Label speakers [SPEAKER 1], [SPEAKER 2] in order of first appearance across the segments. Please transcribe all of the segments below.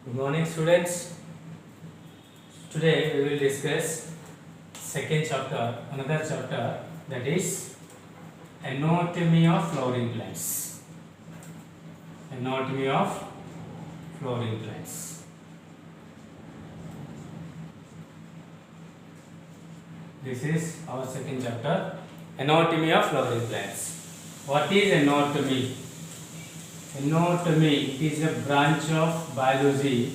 [SPEAKER 1] Good morning, students. Today we will discuss second chapter, another chapter, that is anatomy of flowering plants. Anatomy of flowering plants. This is our second chapter, anatomy of flowering plants. What is anatomy? Anatomy, it is a branch of biology.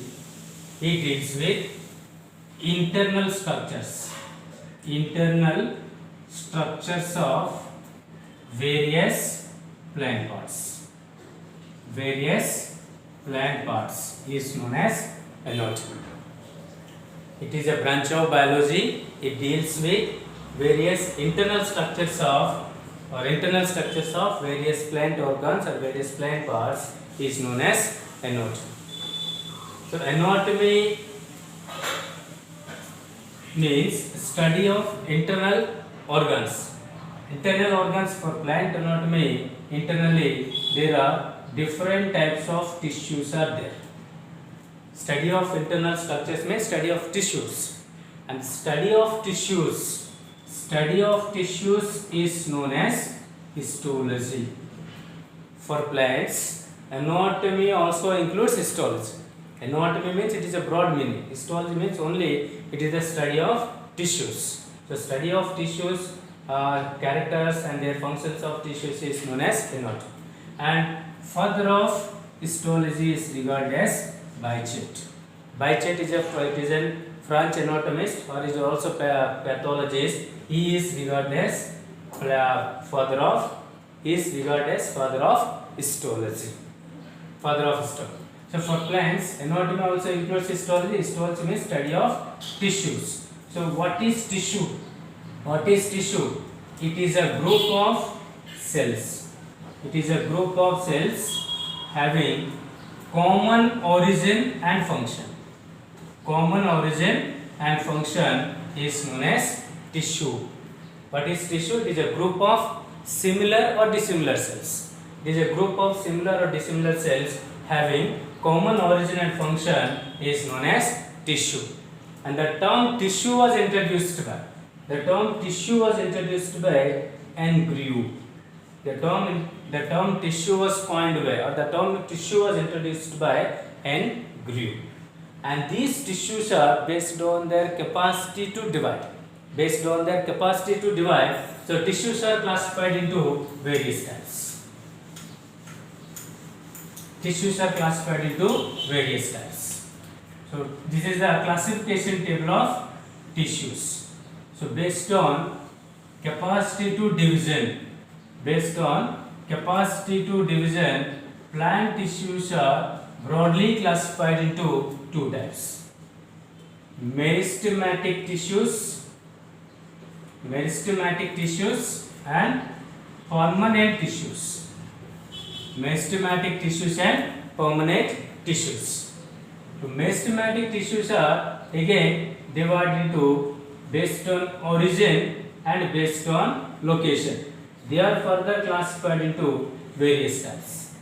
[SPEAKER 1] It deals with internal structures of various plant parts. Various plant parts is known as anatomy. It is a branch of biology. It deals with various internal structures of various plant organs or various plant parts is known as anatomy. So anatomy means study of internal organs. Internal organs for plant anatomy, internally there are different types of tissues are there. Study of internal structures means study of tissues, and study of tissues is known as histology. For plants, anatomy also includes histology. Anatomy means it is a broad meaning. Histology means only it is the study of tissues. So study of tissues, characters and their functions of tissues is known as anatomy. And further of histology is regarded as Bichet. Bichet is a French anatomist or is also pathologist. He is regarded as father of histology. So for plants, anatomy also includes histology. Histology means study of tissues. So what is tissue? It is a group of cells. Having common origin and function. Common origin and function is known as tissue. What is tissue? It is a group of similar or dissimilar cells. Having common origin and function is known as tissue. And the term tissue was introduced by N. Grew. The term tissue was coined by, or the term tissue was introduced by N. Grew. And these tissues are based on their capacity to divide. So tissues are classified into various types. So this is the classification table of tissues. So based on capacity to division, plant tissues are broadly classified into two types: meristematic tissues and permanent tissues. Meristematic tissues and permanent tissues. So meristematic tissues are again divided into based on origin and based on location. They are further classified into various types.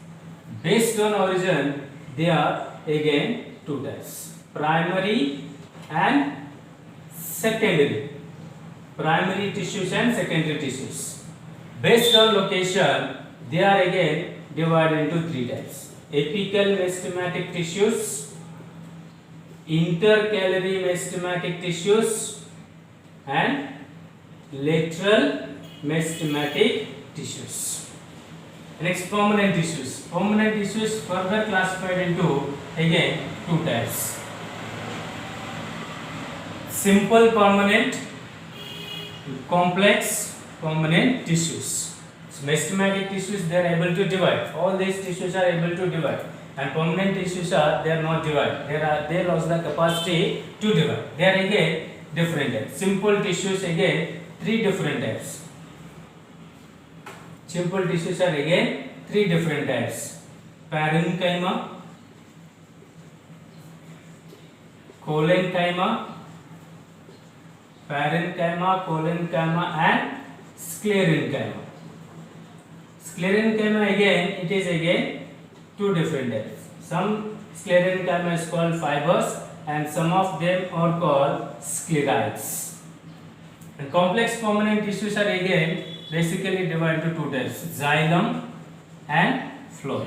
[SPEAKER 1] Based on origin, they are again two types: primary and secondary. Primary tissues and secondary tissues. Based on location, they are again divided into three types: apical meristematic tissues, intercalary meristematic tissues, and lateral meristematic tissues. Next, permanent tissues. Permanent tissues further classified into again two types: simple permanent, complex permanent tissues. So meristematic tissues, they are able to divide. All these tissues are able to divide, and permanent tissues they are not divide. They lost the capacity to divide. They are again different types. Simple tissues again three different types. Parenchyma, collenchyma, and sclerenchyma. Sclerenchyma again, it is again two different types. Some Sclerenchyma is called fibers, and some of them are called sclerites. And complex permanent tissues are again basically divided into two types: xylem and phloem.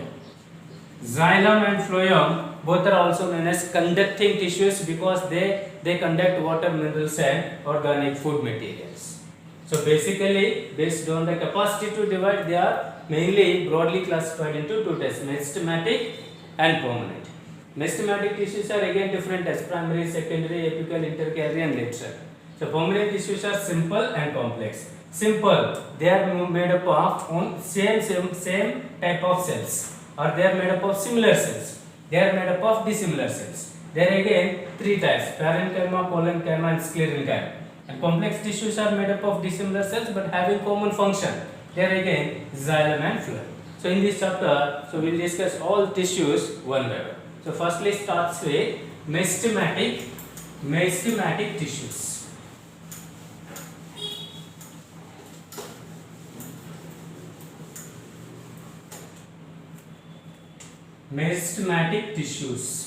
[SPEAKER 1] Xylem and phloem both are also known as conducting tissues because they conduct water, minerals and organic food materials. So basically, based on the capacity to divide, they are mainly broadly classified into two types: meristematic and permanent. Meristematic tissues are again different as primary, secondary, apical, intercalary and lateral. So permanent tissues are simple and complex. Simple, they are made up of same type of cells, or they are made up of similar cells. They are made up of dissimilar cells. There are again three types: parenchyma, collenchyma and sclerenchyma. And complex tissues are made up of dissimilar cells but having common function. They are again xylem and phloem. So in this chapter, we will discuss all tissues one by one. So firstly starts with meristematic tissues. Meristematic tissues.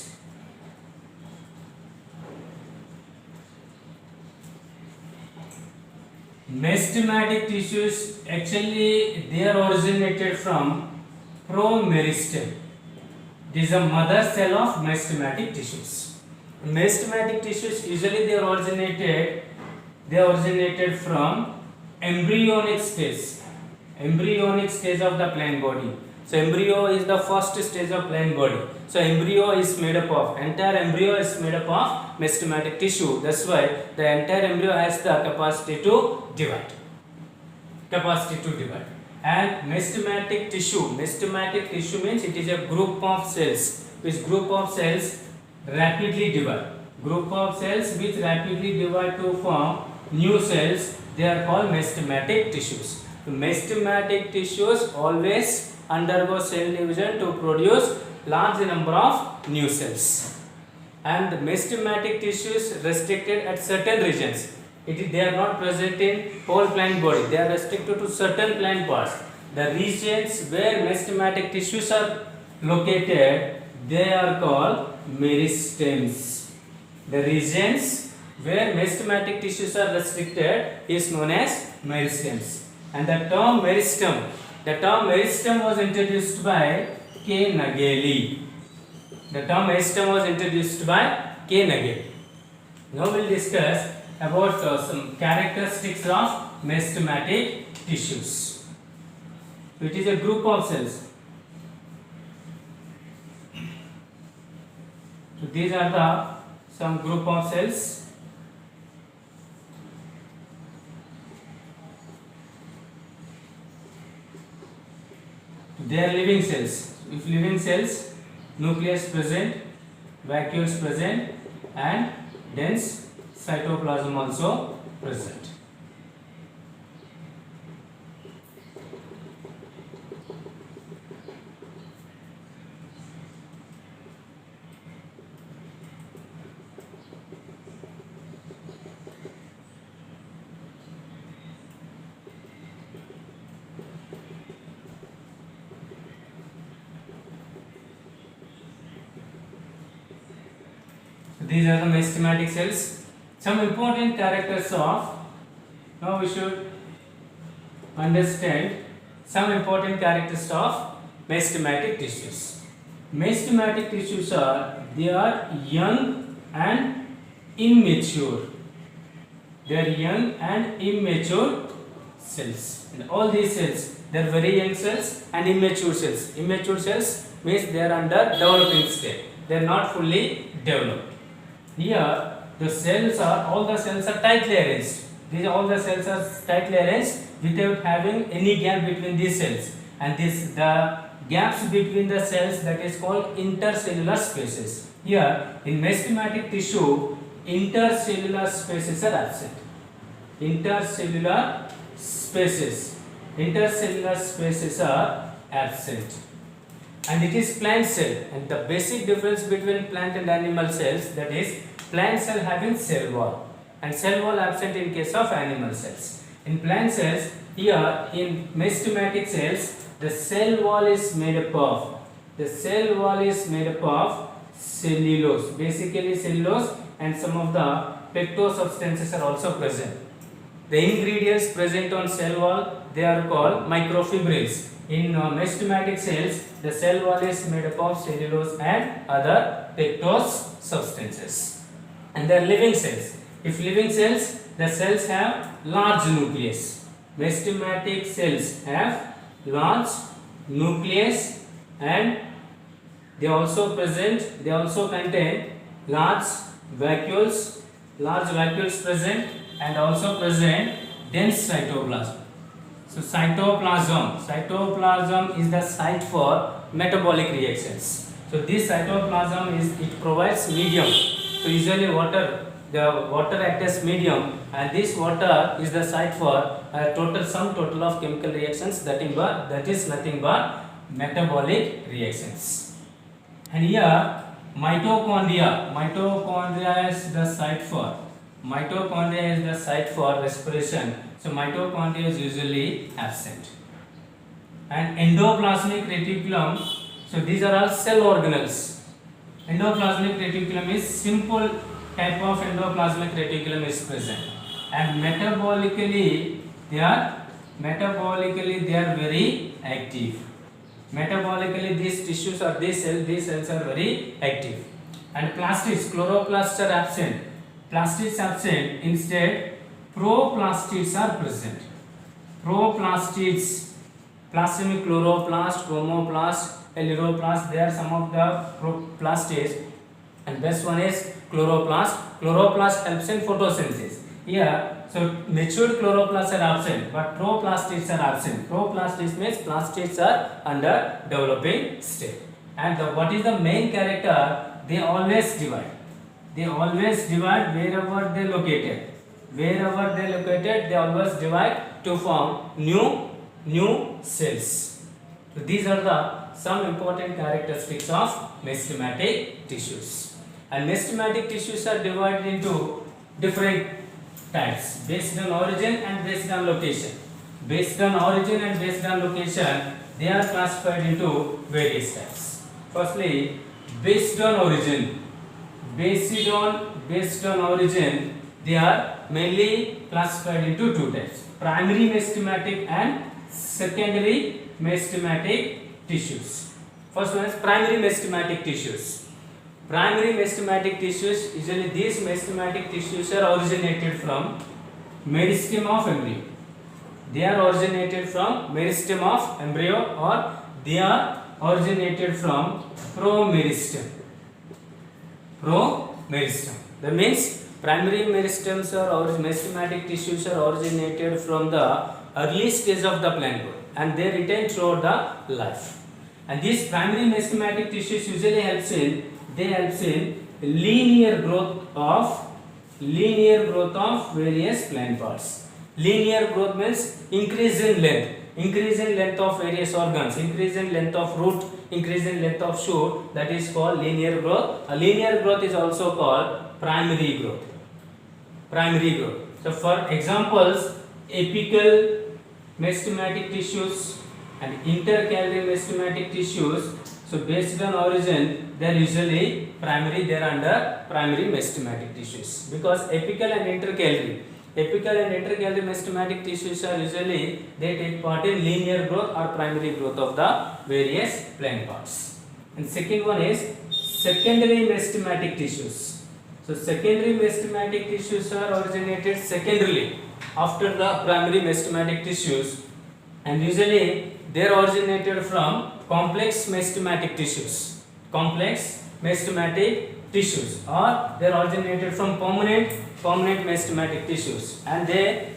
[SPEAKER 1] Meristematic tissues, actually they are originated from promeristem. It is a mother cell of meristematic tissues. Meristematic tissues usually they originated from embryonic stage of the plant body. So embryo is the first stage of plant body. So entire embryo is made up of meristematic tissue. That's why the entire embryo has the capacity to divide. And meristematic tissue means it is a group of cells rapidly divide. Group of cells which rapidly divide to form new cells, they are called meristematic tissues. Meristematic tissues always undergo cell division to produce large number of new cells. And the meristematic tissues restricted at certain regions. They are not present in whole plant body. They are restricted to certain plant parts. The regions where meristematic tissues are located, they are called meristems. The regions where meristematic tissues are restricted is known as meristems. And the term meristem was introduced by K. Nageli. Now we will discuss about some characteristics of meristematic tissues. So it is a group of cells. So these are some group of cells. They are living cells. If living cells, nucleus present, vacuoles present, and dense cytoplasm also present. These are the meristematic cells. Some important characters of, now we should understand some important characters of meristematic tissues. Meristematic tissues they are young and immature. They are young and immature cells. And all these cells, they are very young cells and immature cells. Immature cells means they are under developing state. They are not fully developed. Here all the cells are tightly arranged. All the cells are tightly arranged without having any gap between these cells. And the gaps between the cells, that is called intercellular spaces. Here in meristematic tissue, intercellular spaces are absent. Intercellular spaces are absent. And it is plant cell. And the basic difference between plant and animal cells, that is plant cell having cell wall and cell wall absent in case of animal cells. In plant cells, here in meristematic cells, the cell wall is made up of cellulose, basically cellulose, and some of the pecto substances are also present. The ingredients present on cell wall, they are called microfibrils. In meristematic cells, the cell wall is made up of cellulose and other pectose substances. And they are living cells. If living cells, the cells have large nucleus. Meristematic cells have large nucleus, and they also contain large vacuoles present, and also present dense cytoplasm. So cytoplasm is the site for metabolic reactions. So this cytoplasm provides medium. So usually the water acts as medium, and this water is the site for sum total of chemical reactions, that is nothing but metabolic reactions. And here mitochondria is the site for respiration. So mitochondria is usually absent. And endoplasmic reticulum, so these are all cell organelles. Endoplasmic reticulum is simple type of endoplasmic reticulum is present, and metabolically they are very active. Metabolically these tissues or these cells are very active. And plastids, chloroplasts are absent. Instead proplastids are present. Proplastids, plasmic chloroplast, chromoplast, aleuroplast, they are some of the proplastids, and best one is chloroplast. Chloroplast helps in photosynthesis. Here, so matured chloroplasts are absent, but proplastids are absent. Proplastids means plastids are under developing state. And what is the main character? They always divide. Wherever they located. They always divide to form new cells. So these are some important characteristics of meristematic tissues. And meristematic tissues are divided into different types based on origin and based on location. Based on origin and based on location, they are classified into various types. Firstly, based on origin. Based on origin, they are mainly classified into two types: primary meristematic and secondary meristematic tissues. First one is primary meristematic tissues. Primary meristematic tissues, usually these meristematic tissues are originated from meristem of embryo. They are originated from meristem of embryo, or they are originated from promeristem. That means primary meristems or meristematic tissues are originated from the early stage of the plant growth, and they retain throughout the life. And these primary meristematic tissues usually helps in linear growth of various plant parts. Linear growth means increase in length of various organs, increase in length of root, increase in length of shoot, that is called linear growth. A linear growth is also called primary growth. So for examples, apical meristematic tissues and intercalary meristematic tissues. So based on origin, they are usually primary. They are under primary meristematic tissues, because apical and intercalary meristematic tissues are usually, they take part in linear growth or primary growth of the various plant parts. And second one is secondary meristematic tissues. So secondary meristematic tissues are originated secondarily after the primary meristematic tissues, and usually they are originated from complex meristematic tissues, or they are originated from permanent meristematic tissues, and they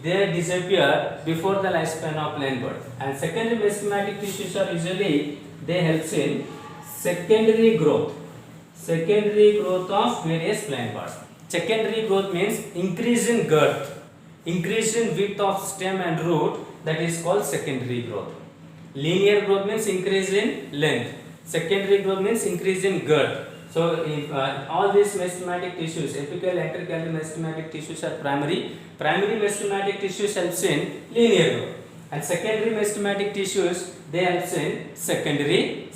[SPEAKER 1] disappear before the lifespan of plant bud. And secondary meristematic tissues are usually, they helps in secondary growth of various plant parts. Secondary growth means increase in girth, increase in width of stem and root, that is called secondary growth. Linear growth means increase in length. Secondary growth means increase in girth. So if all these meristematic tissues, apical, intercalary meristematic tissues are primary. Primary meristematic tissues helps in linear growth, and secondary meristematic tissues, they helps in secondary.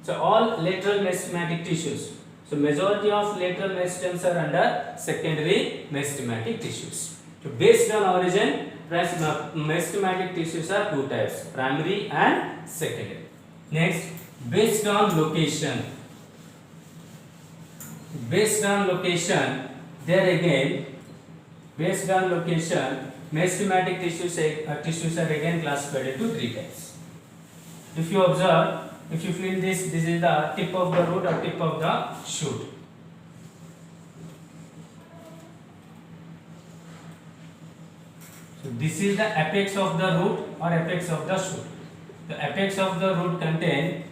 [SPEAKER 1] So all lateral meristematic tissues. So majority of lateral meristems are under secondary meristematic tissues. So based on origin, meristematic tissues are two types, primary and secondary. Next, based on location. Based on location, there again, based on location, meristematic tissues are again classified into three types. If you observe, if you feel this is the tip of the root or tip of the shoot. So this is the apex of the root or apex of the shoot. The apex of the root contain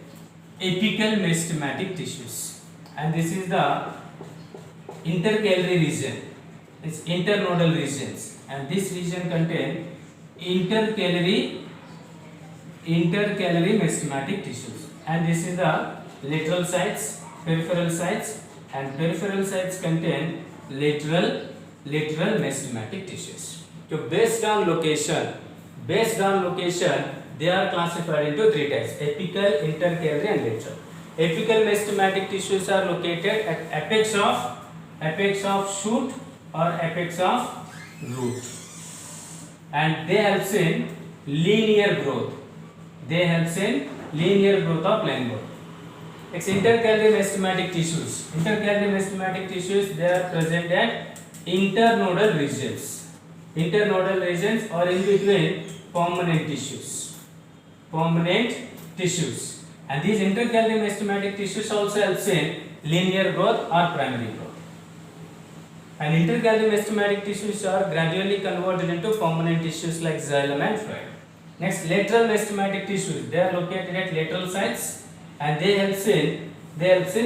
[SPEAKER 1] apical meristematic tissues, and this is the intercalary region. It's internodal regions, and this region contain intercalary meristematic tissues, and this is the lateral sides, peripheral sides, and peripheral sides contain lateral meristematic tissues. So based on location, they are classified into three types: apical, intercalary, and lateral. Apical meristematic tissues are located at apex of shoot or apex of root, and they help in linear growth. Of plant growth. Next, intercalary meristematic tissues. Intercalary meristematic tissues, they are present at internodal regions. Internodal regions or in between permanent tissues. And these intercalary meristematic tissues also help in linear growth or primary growth. And intercalary meristematic tissues are gradually converted into permanent tissues like xylem and phloem. Next, lateral meristematic tissues, they are located at lateral sides, and they help in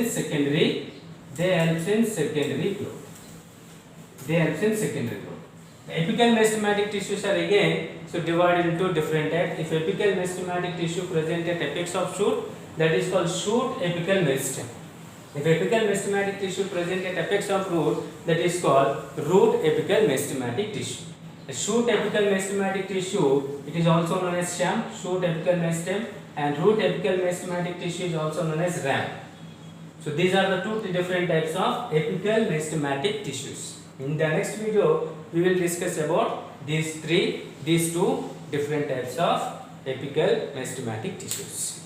[SPEAKER 1] secondary growth. The apical meristematic tissues are again divided into different types. If apical meristematic tissue present at apex of shoot, that is called shoot apical meristem. If apical meristematic tissue present at apex of root, that is called root apical meristematic tissue. A shoot apical meristematic tissue, it is also known as sham, shoot apical meristem, and root apical meristematic tissue is also known as ram. So these are the two different types of apical meristematic tissues. In the next video, we will discuss about these two different types of apical meristematic tissues.